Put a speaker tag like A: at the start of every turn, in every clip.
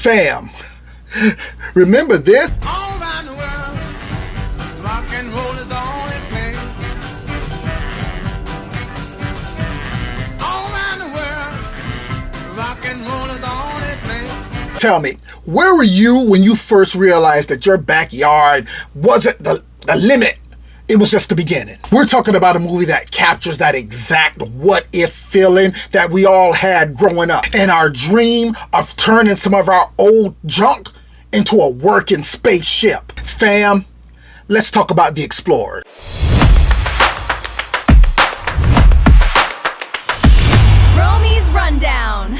A: Fam, remember this?
B: All around the world, rock and roll is all in play. All around the world, rock and roll is all in play.
A: Tell me, where were you when you first realized that your backyard wasn't the limit? It was just the beginning. We're talking about a movie that captures that exact what-if feeling that we all had growing up, and our dream of turning some of our old junk into a working spaceship. Fam, let's talk about The Explorer.
C: Rome.E's Rundown.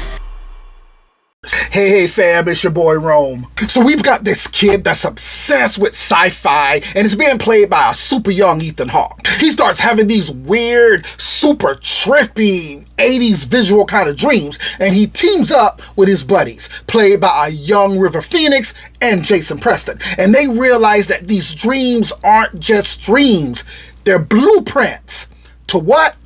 A: Hey fam, it's your boy Rome. So we've got this kid that's obsessed with sci-fi, and it's being played by a super young Ethan Hawke. He starts having these weird, super trippy 80s visual kind of dreams, and he teams up with his buddies, played by a young River Phoenix and Jason Preston. And they realize that these dreams aren't just dreams, they're blueprints. To what?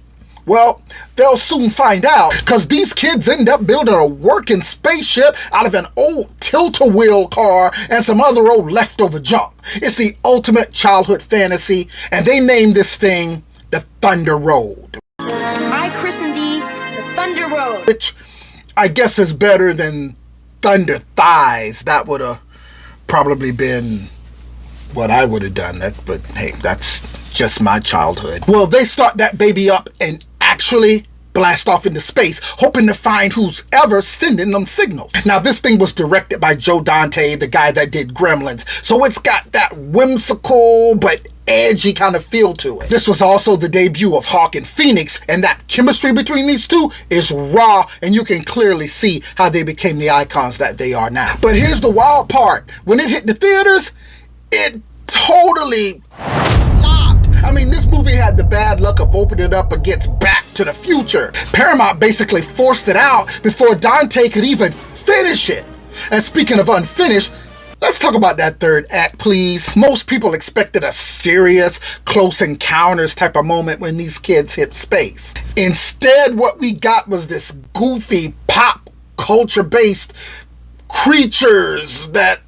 A: Well, they'll soon find out, because these kids end up building a working spaceship out of an old Tilt-A-Whirl car and some other old leftover junk. It's the ultimate childhood fantasy, and they named this thing the Thunder Road.
D: I christen thee the Thunder Road.
A: Which I guess is better than Thunder Thighs. That would have probably been what I would have done. But hey, that's just my childhood. Well, they start that baby up and actually blast off into space, hoping to find who's ever sending them signals. Now, this thing was directed by Joe Dante, the guy that did Gremlins, so it's got that whimsical but edgy kind of feel to it. This was also the debut of Hawke and Phoenix, and that chemistry between these two is raw, and you can clearly see how they became the icons that they are now. But here's the wild part. When it hit the theaters, it totally flopped. I mean, this movie had the bad luck of opening up against Back to the Future. Paramount basically forced it out before Dante could even finish it. And speaking of unfinished, let's talk about that third act, please. Most people expected a serious, close encounters type of moment when these kids hit space. Instead, what we got was this goofy, pop culture-based creatures that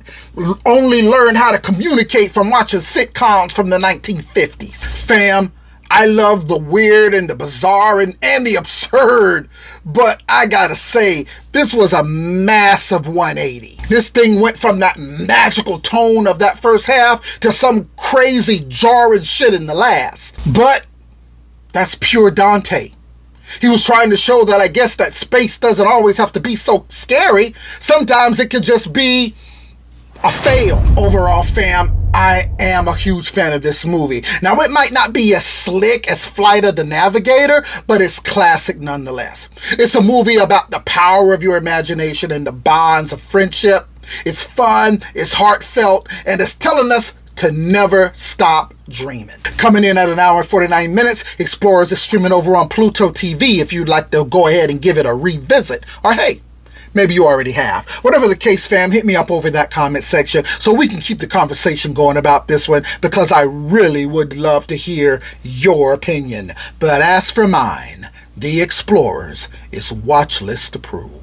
A: only learned how to communicate from watching sitcoms from the 1950s. Fam, I love the weird and the bizarre and the absurd, but I gotta say, this was a massive 180. This thing went from that magical tone of that first half to some crazy jarring shit in the last. But that's pure Dante. He was trying to show that I guess that space doesn't always have to be so scary. Sometimes it could just be a fail. Overall, fam, I am a huge fan of this movie. Now, it might not be as slick as Flight of the Navigator, but it's classic nonetheless. It's a movie about the power of your imagination and the bonds of friendship. It's fun, it's heartfelt, and it's telling us to never stop dreaming. Coming in at 1 hour and 49 minutes, Explorers is streaming over on Pluto TV if you'd like to go ahead and give it a revisit. Or hey, maybe you already have. Whatever the case, fam, hit me up over in that comment section so we can keep the conversation going about this one, because I really would love to hear your opinion. But as for mine, The Explorers is watch list approved.